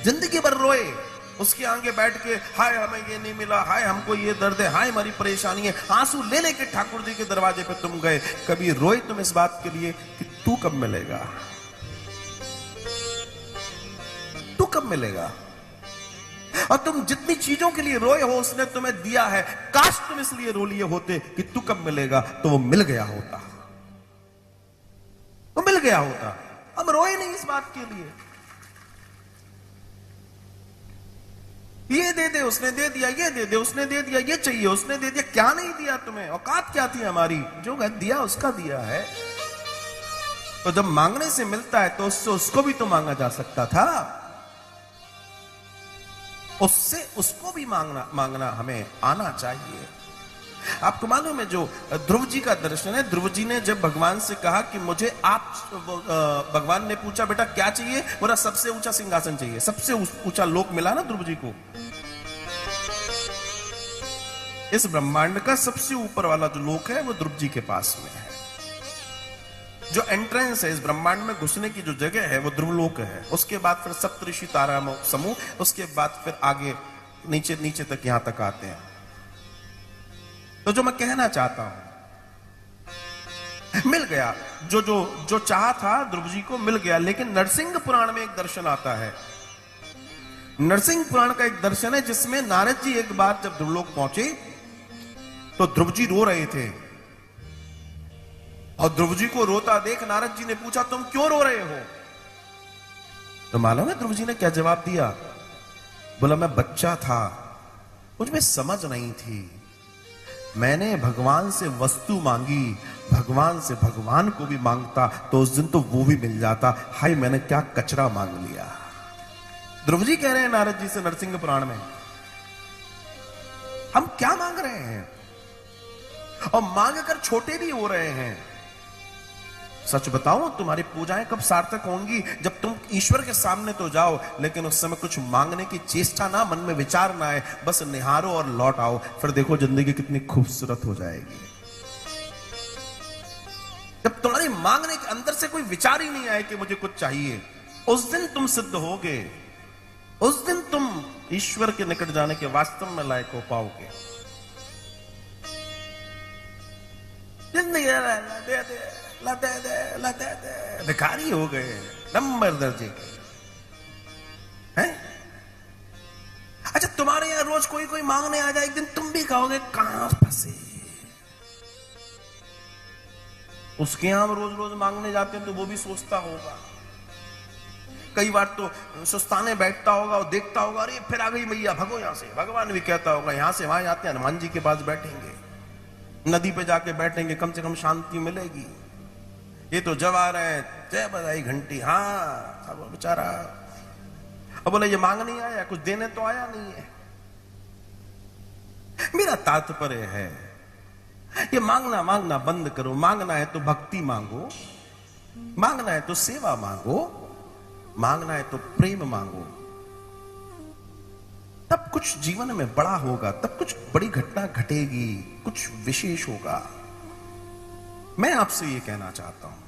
जिंदगी भर रोए, उसके आगे बैठ के हाय हमें ये नहीं मिला, हाय हमको ये दर्द है, हाय हमारी परेशानी है, आंसू ले लेके ठाकुर जी के दरवाजे पे तुम गए। कभी रोए तुम इस बात के लिए कि तू कब मिलेगा, तू कब मिलेगा? और तुम जितनी चीजों के लिए रोए हो उसने तुम्हें दिया है, काश तुम इसलिए रो लिए होते कि तू कब मिलेगा, तो वो मिल गया होता, वो मिल गया होता। हम रोए नहीं इस बात के लिए, ये दे दे उसने दे दिया, ये दे दे उसने दे दिया, ये चाहिए उसने दे दिया। क्या नहीं दिया तुम्हें? औकात क्या थी हमारी? जो दिया उसका दिया है। तो जब मांगने से मिलता है तो उससे उसको भी तो मांगा जा सकता था, उससे उसको भी मांगना हमें आना चाहिए। आपको मालूम है जो ध्रुव जी का दर्शन है, ध्रुव जी ने जब भगवान से कहा कि मुझे भगवान ने पूछा बेटा क्या चाहिए, बोला सबसे ऊंचा सिंहासन चाहिए। सबसे ऊंचा लोक मिला ना ध्रुव जी को, इस ब्रह्मांड का सबसे ऊपर वाला जो लोक है वो ध्रुव जी के पास में है। जो एंट्रेंस है इस ब्रह्मांड में घुसने की जो जगह है वो ध्रुवलोक है। उसके बाद फिर सप्तऋषि तारा समूह, उसके बाद फिर आगे नीचे नीचे तक यहां तक आते हैं। तो जो मैं कहना चाहता हूं, मिल गया जो जो जो चाहा था ध्रुव जी को मिल गया। लेकिन नरसिंह पुराण में एक दर्शन आता है, नरसिंह पुराण का एक दर्शन है जिसमें नारद जी एक बार जब ध्रुवलोक पहुंचे तो ध्रुव जी रो रहे थे, और ध्रुव जी को रोता देख नारद जी ने पूछा तुम क्यों रो रहे हो? तो मालूम है ध्रुव जी ने क्या जवाब दिया? बोला मैं बच्चा था, मुझमें समझ नहीं थी, मैंने भगवान से वस्तु मांगी, भगवान से भगवान को भी मांगता तो उस दिन तो वो भी मिल जाता, हाय मैंने क्या कचरा मांग लिया। ध्रुव जी कह रहे हैं नारद जी से नरसिंह पुराण में, हम क्या मांग रहे हैं और मांग कर छोटे भी हो रहे हैं। सच बताओ तुम्हारी पूजाएं कब सार्थक होंगी? जब तुम ईश्वर के सामने तो जाओ लेकिन उस समय कुछ मांगने की चेष्टा ना, मन में विचार ना आए, बस निहारो और लौट आओ, फिर देखो जिंदगी कितनी खूबसूरत हो जाएगी। जब तुम्हारी मांगने के अंदर से कोई विचार ही नहीं आए कि मुझे कुछ चाहिए, उस दिन तुम सिद्ध होगे, उस दिन तुम ईश्वर के निकट जाने के वास्तव में लायक हो पाओगे। जिंदगी दे दे लते दे लते दे, भिखारी हो गए नंबर दर्जे के हैं। अच्छा तुम्हारे यहां रोज कोई कोई मांगने आ जाए, एक दिन तुम भी कहोगे कहां फंसे। उसके यहां हम रोज रोज मांगने जाते हैं तो वो भी सोचता होगा, कई बार तो सुस्ताने बैठता होगा और देखता होगा अरे फिर आ गई मैया भगो यहां से। भगवान भी कहता होगा यहां से वहां जाते हैं, हनुमान जी के पास बैठेंगे, नदी पे जाके बैठेंगे, कम से कम शांति मिलेगी। ये तो जब आ रहे हैं जय बधाई घंटी, हाँ सब बेचारा। अब बोले ये मांग नहीं आया, कुछ देने तो आया नहीं है। मेरा तात्पर्य है ये मांगना मांगना बंद करो। मांगना है तो भक्ति मांगो, मांगना है तो सेवा मांगो, मांगना है तो प्रेम मांगो, तब कुछ जीवन में बड़ा होगा, तब कुछ बड़ी घटना घटेगी, कुछ विशेष होगा। मैं आपसे ये कहना चाहता हूं